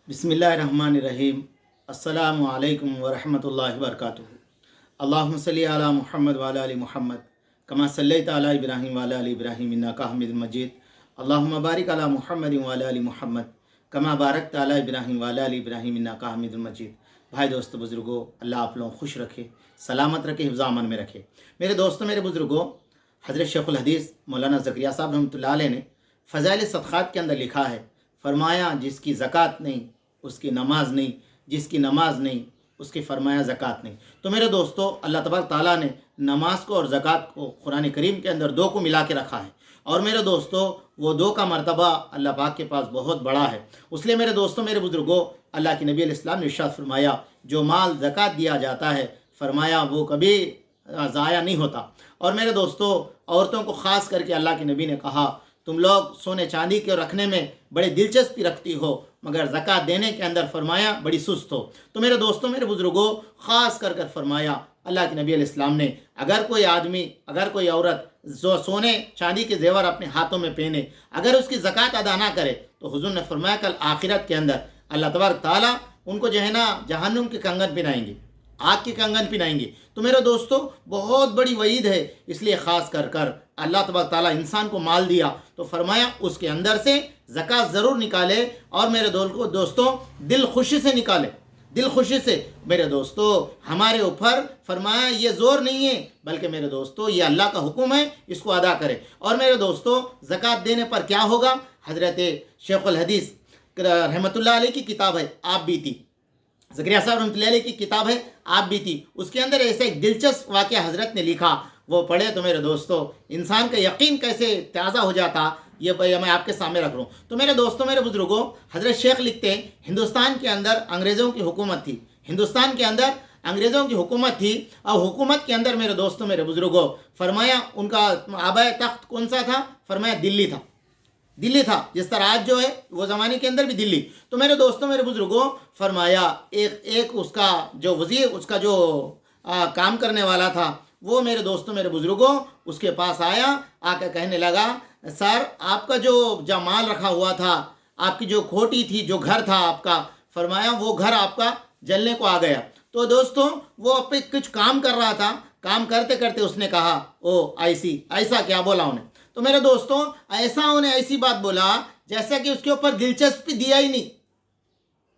बिस्मिल्लाहिर्रहमानिर्रहीम। अस्सलामु अलैकुम वरहमतुल्लाहि वबरकातुहू। अल्लाहुम्मा सल्लि अला मुहम्मद व अला आलि मुहम्मद कमा सल्लैता अला इब्राहीम व अला आलि इब्राहीम इन्नका हमीदुम मजीद। अल्लाहुम्मा बारिक अला मुहम्मद व अला आलि मुहम्मद कमा बारकता अला इब्राहीम व अला आलि इब्राहीम इन्नका हमीदुम मजीद। भाई दोस्तों बुज़ुर्गों, अल्लाह आप लोगों को खुश रखे, सलामत रखे, हिफ्ज़ अमन में रखे। मेरे दोस्तों, मेरे बुज़ुर्गों, हज़रत शेखुल हदीस मौलाना ज़करिया साहब रहमतुल्लाह अलैह ने फ़ज़ाइल सदक़ात के अंदर लिखा है, फरमाया जिसकी ज़कात नहीं उसकी नमाज नहीं, जिसकी नमाज नहीं उसकी फरमाया ज़कात नहीं। तो मेरे दोस्तों, अल्लाह तबारक ताला ने नमाज को और ज़कात को कुरान करीम के अंदर दो को मिला के रखा है। और मेरे दोस्तों, वो दो का मर्तबा अल्लाह पाक के पास बहुत बड़ा है। इसलिए मेरे दोस्तों, मेरे बुज़ुर्गों, अल्लाह के नबी अलैहिस्सलाम ने इरशाद फरमाया, जो माल ज़कात दिया जाता है फरमाया वो कभी ज़ाया नहीं होता। और मेरे दोस्तों, औरतों को ख़ास करके अल्लाह के नबी ने कहा, तुम लोग सोने चांदी के रखने में बड़े दिलचस्पी रखती हो मगर ज़कात देने के अंदर फरमाया बड़ी सुस्त हो। तो मेरे दोस्तों, मेरे बुज़ुर्गों, ख़ास कर फरमाया अल्लाह के नबी अलैहिस्सलाम ने, अगर कोई आदमी, अगर कोई औरत जो सोने चांदी के जेवर अपने हाथों में पहने, अगर उसकी ज़कात अदा ना करे तो हुज़ूर ने फरमाया कल आखिरत के अंदर अल्लाह तबारक ताला उनको जो है ना जहन्नुम के कंगन पिनाएंगे, आग के कंगन पिनाएंगे। तो मेरे दोस्तों, बहुत बड़ी वईद है। इसलिए ख़ास कर अल्लाह तबारक ताला इंसान को माल दिया तो फरमाया उसके अंदर से ज़कात ज़रूर निकाले। और मेरे दोस्तों, दिल खुशी से निकाले, दिल खुशी से। मेरे दोस्तों, हमारे ऊपर फरमाया ये ज़ोर नहीं है, बल्कि मेरे दोस्तों ये अल्लाह का हुक्म है, इसको अदा करें। और मेरे दोस्तों, ज़कात देने पर क्या होगा? हज़रत शेखुल हदीस रहमतुल्लाह अलैह की किताब है आप बीती, ज़करिया साहब रहमतुल्लाह अलैह की किताब है आप बीती, उसके अंदर ऐसा एक दिलचस्प वाक़या हज़रत ने लिखा, वो पढ़े तो मेरे दोस्तों इंसान का यकीन कैसे ताज़ा हो जाता, ये मैं आपके सामने रख रहा हूँ। तो मेरे दोस्तों, मेरे बुज़ुर्गों, हज़रत शेख लिखते हैं, हिंदुस्तान के अंदर अंग्रेज़ों की हुकूमत थी, हिंदुस्तान के अंदर अंग्रेज़ों की हुकूमत थी। और हुकूमत के अंदर मेरे दोस्तों, मेरे बुज़ुर्गों, फरमाया उनका आबाए तख्त कौन सा था? फरमाया दिल्ली था, दिल्ली था। जिस तरह आज जो है वो ज़माने के अंदर भी दिल्ली। तो मेरे दोस्तों, मेरे बुज़ुर्गों, फरमाया एक उसका जो वज़ीर, उसका जो काम करने वाला था, वो मेरे दोस्तों, मेरे बुज़ुर्गों, उसके पास आया, आकर कहने लगा, सर आपका जो माल रखा हुआ था, आपकी जो खोटी थी, जो घर था आपका, फरमाया वो घर आपका जलने को आ गया। तो दोस्तों, वो अपने कुछ काम कर रहा था, काम करते करते उसने कहा, ओ ऐसा क्या बोला उन्हें? तो मेरे दोस्तों, ऐसा उन्हें ऐसी बात बोला जैसा कि उसके ऊपर दिलचस्पी दिया ही नहीं,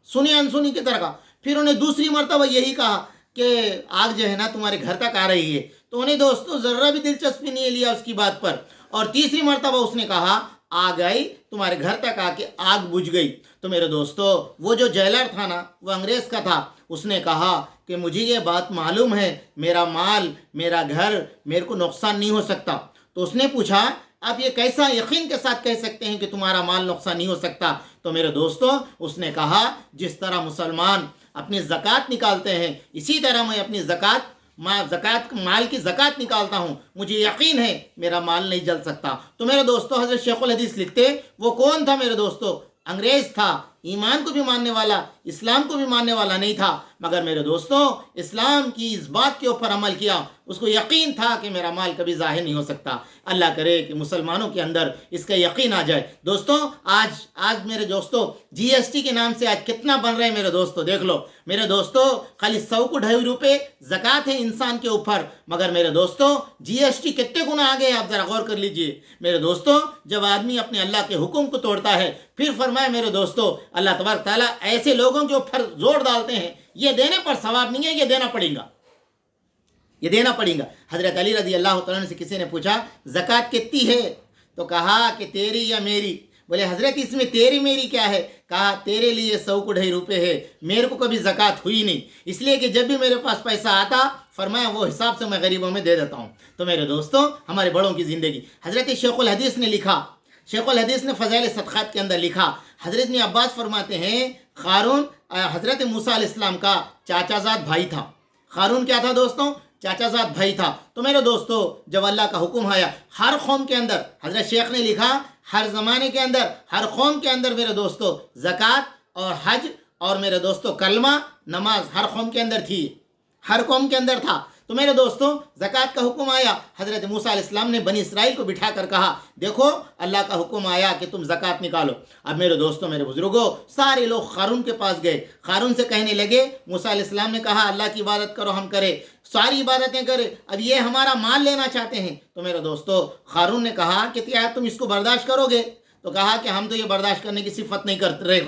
सुनी अनसुनी की तरह का। फिर उन्हें दूसरी मरतबा यही कहा कि आग जो है ना तुम्हारे घर तक आ रही है। तो उन्हें दोस्तों ज़रा भी दिलचस्पी नहीं लिया उसकी बात पर। और तीसरी मरतबा उसने कहा, आग आई, तुम्हारे घर तक आके आग बुझ गई। तो मेरे दोस्तों, वो जो जेलर था ना, वो अंग्रेज़ का था, उसने कहा कि मुझे ये बात मालूम है, मेरा माल, मेरा घर, मेरे को नुकसान नहीं हो सकता। तो उसने पूछा, आप ये कैसा यकीन के साथ कह सकते हैं कि तुम्हारा माल नुकसान नहीं हो सकता? तो मेरे दोस्तों, उसने कहा, जिस तरह मुसलमान अपनी ज़कात निकालते हैं, इसी तरह मैं अपनी ज़कात माल की ज़कात निकालता हूँ, मुझे यकीन है मेरा माल नहीं जल सकता। तो मेरे दोस्तों, हज़रत शेखुल हदीस लिखते, वो कौन था मेरे दोस्तों? अंग्रेज़ था, ईमान को भी मानने वाला, इस्लाम को भी मानने वाला नहीं था, मगर मेरे दोस्तों इस्लाम की इस बात के ऊपर अमल किया, उसको यकीन था कि मेरा माल कभी ज़ाहिर नहीं हो सकता। अल्लाह करे कि मुसलमानों के अंदर इसका यकीन आ जाए। दोस्तों, आज मेरे दोस्तों जीएसटी के नाम से आज कितना बन रहे हैं मेरे दोस्तों, देख लो मेरे दोस्तों, खाली 100 को 2.5 रुपये ज़कात है इंसान के ऊपर, मगर मेरे दोस्तों जीएसटी कितने गुना आ गए, आप ज़रा गौर कर लीजिए मेरे दोस्तों। जब आदमी अपने अल्लाह के हुक्म को तोड़ता है, फिर फरमाए मेरे दोस्तों, अल्लाह तबारक ताला ऐसे लोगों के ऊपर जोर डालते हैं, ये देने पर सवाब नहीं है, ये देना पड़ेगा, ये देना पड़ेगा। हज़रत अली रज़ी अल्लाह तआला अन्हु से किसी ने पूछा, ज़कात कितनी है? तो कहा कि तेरी या मेरी? बोले हज़रत इसमें तेरी मेरी क्या है? कहा तेरे लिए 100 को 2.5 रुपये है, मेरे को कभी ज़कात हुई नहीं, इसलिए कि जब भी मेरे पास पैसा आता, फरमाया वो हिसाब से मैं गरीबों में दे देता हूँ। तो मेरे दोस्तों, हमारे बड़ों की ज़िंदगी, हज़रत शेखुल हदीस ने लिखा, शेखुल हदीस ने फ़ज़ाइल सदक़ात के अंदर लिखा, हज़रत इब्न अब्बास फरमाते हैं, क़ारून हज़रत मूसा अलैहिस्सलाम का चाचाजाद भाई था। क़ारून क्या था दोस्तों? चाचाजाद भाई था। तो मेरे दोस्तों, जब अल्लाह का हुक्म आया, हर कौम के अंदर, हज़रत शेख ने लिखा, हर ज़माने के अंदर, हर कौम के अंदर मेरे दोस्तों ज़कात और हज और मेरे दोस्तों कलमा नमाज हर कौम के अंदर थी, हर कौम के अंदर था। تو میرے دوستوں زکوٰۃ کا حکم آیا، حضرت موسیٰ علیہ السلام نے بنی اسرائیل کو بٹھا کر کہا دیکھو اللہ کا حکم آیا کہ تم زکوٰۃ نکالو۔ اب میرے دوستوں میرے بزرگوں سارے لوگ قارون کے پاس گئے، قارون سے کہنے لگے موسیٰ علیہ السلام نے کہا اللہ کی عبادت کرو، ہم کرے ساری عبادتیں کرے، اب یہ ہمارا مال لینا چاہتے ہیں۔ تو میرے دوستوں قارون نے کہا کہ کیا تم اس کو برداشت کرو گے؟ تو کہا کہ ہم تو یہ برداشت کرنے کی صفت نہیں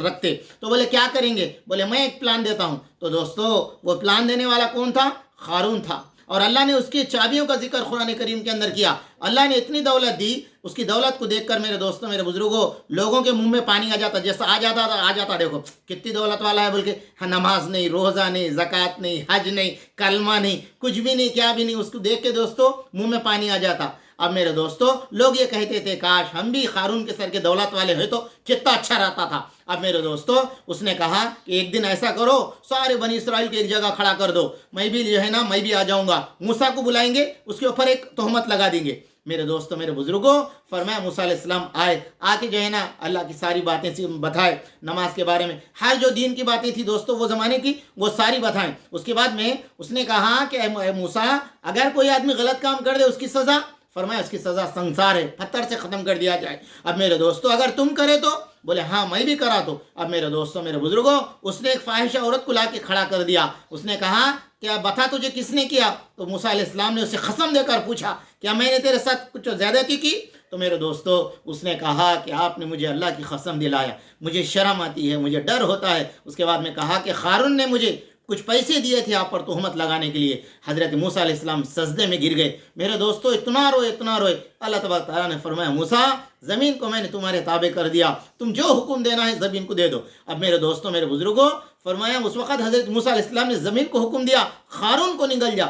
رکھتے۔ تو بولے کیا کریں گے؟ بولے میں ایک پلان دیتا ہوں۔ تو دوستو وہ پلان دینے والا کون تھا؟ قارون تھا، اور اللہ نے اس کی چابیوں کا ذکر قرآن کریم کے اندر کیا۔ اللہ نے اتنی دولت دی، اس کی دولت کو دیکھ کر میرے دوستوں میرے بزرگوں لوگوں کے منہ میں پانی آ جاتا، جیسا آ جاتا دیکھو کتنی دولت والا ہے بول کے، نماز نہیں، روزہ نہیں، زکوٰۃ نہیں، حج نہیں، کلمہ نہیں، کچھ بھی نہیں، کیا بھی نہیں، اس کو دیکھ کے دوستو منہ میں پانی آ جاتا۔ اب میرے دوستو لوگ یہ کہتے تھے کاش ہم بھی قارون کے سر کے دولت والے ہوئے تو کتنا اچھا رہتا تھا۔ اب میرے دوستو اس نے کہا کہ ایک دن ایسا کرو سارے بنی اسرائیل کو ایک جگہ کھڑا کر دو، میں بھی جو ہے نا میں بھی آ جاؤں گا، موسیٰ کو بلائیں گے، اس کے اوپر ایک تہمت لگا دیں گے۔ میرے دوستو میرے بزرگوں فرمایا موسیٰ علیہ السلام آئے، آ کے جو ہے نا اللہ کی ساری باتیں بتائے، نماز کے بارے میں ہر جو دین کی باتیں تھی دوستو وہ زمانے کی وہ ساری بتائیں۔ اس کے بعد میں اس نے کہا کہ اے موسیٰ اگر کوئی آدمی غلط کام کر دے اس کی سزا، فرمایا اس کی سزا سنسار ہے، پتھر سے ختم کر دیا جائے۔ اب میرے دوستو اگر تم کرے تو؟ بولے ہاں میں بھی کرا تو۔ اب میرے دوستو میرے بزرگوں اس نے ایک فاحشہ عورت کو لا کے کھڑا کر دیا، اس نے کہا کیا بتا تجھے کس نے کیا؟ تو موسیٰ علیہ السلام نے اسے قسم دے کر پوچھا کیا میں نے تیرے ساتھ کچھ زیادتی کی؟ تو میرے دوستو اس نے کہا کہ آپ نے مجھے اللہ کی قسم دلایا، مجھے شرم آتی ہے، مجھے ڈر ہوتا ہے۔ اس کے بعد میں کہا کہ قارون نے مجھے کچھ پیسے دیے تھے آپ پر تہمت لگانے کے لیے۔ حضرت موسیٰ علیہ السلام سجدے میں گر گئے۔ میرے دوستو اتنا روئے اللہ تبارک تعالیٰ نے فرمایا موسیٰ زمین کو میں نے تمہارے تابع کر دیا، تم جو حکم دینا ہے زمین کو دے دو۔ اب میرے دوستو میرے بزرگوں فرمایا اس وقت حضرت موسیٰ علیہ السلام نے زمین کو حکم دیا قارون کو نکل جا،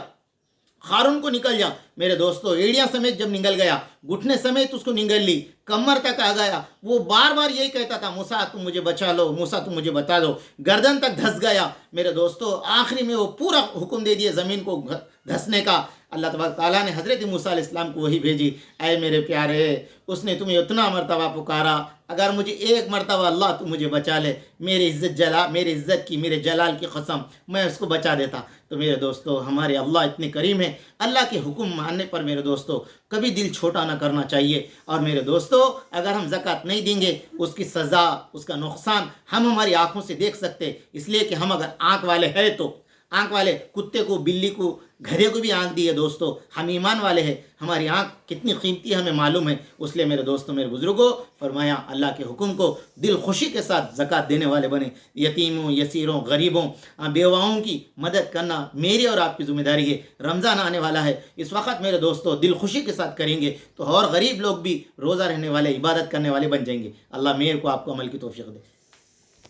قارون کو نکل جا۔ میرے دوستو ایڑیاں سمیت جب نگل گیا، گھٹنے سمیت اس کو نگل لی، کمر تک آ گیا، وہ بار بار یہی کہتا تھا موسیٰ تم مجھے بچا لو، موسیٰ تم مجھے بتا دو، گردن تک دھس گیا۔ میرے دوستو آخری میں وہ پورا حکم دے دیے زمین کو دھسنے کا۔ اللہ تبارک تعالیٰ نے حضرت موسیٰ علیہ السلام کو وہی بھیجی، اے میرے پیارے اس نے تمہیں اتنا مرتبہ پکارا، اگر مجھے ایک مرتبہ اللہ تو مجھے بچا لے، میری عزت کی میرے جلال کی قسم میں اس کو بچا دیتا۔ تو میرے دوستو ہمارے اللہ اتنے کریم ہیں، اللہ کے حکم ماننے پر میرے دوستو کبھی دل چھوٹا نہ کرنا چاہیے۔ اور میرے دوستو اگر ہم زکوٰۃ نہیں دیں گے اس کی سزا اس کا نقصان ہم ہماری آنکھوں سے دیکھ سکتے، اس لیے کہ ہم اگر آنکھ والے ہیں تو آنکھ والے کتے کو، بلی کو، گھڑے کو بھی آنکھ دی ہے دوستو، ہم ایمان والے ہیں، ہماری آنکھ کتنی قیمتی ہے ہمیں معلوم ہے۔ اس لیے میرے دوستو میرے بزرگوں فرمایا اللہ کے حکم کو دل خوشی کے ساتھ زکوٰۃ دینے والے بنے۔ یتیموں، یسیروں، غریبوں، بیواؤں کی مدد کرنا میری اور آپ کی ذمہ داری ہے۔ رمضان آنے والا ہے، اس وقت میرے دوستو دل خوشی کے ساتھ کریں گے تو اور غریب لوگ بھی روزہ رہنے والے، عبادت کرنے والے بن جائیں گے۔ اللہ میرے کو آپ کو عمل کی توفیق دے۔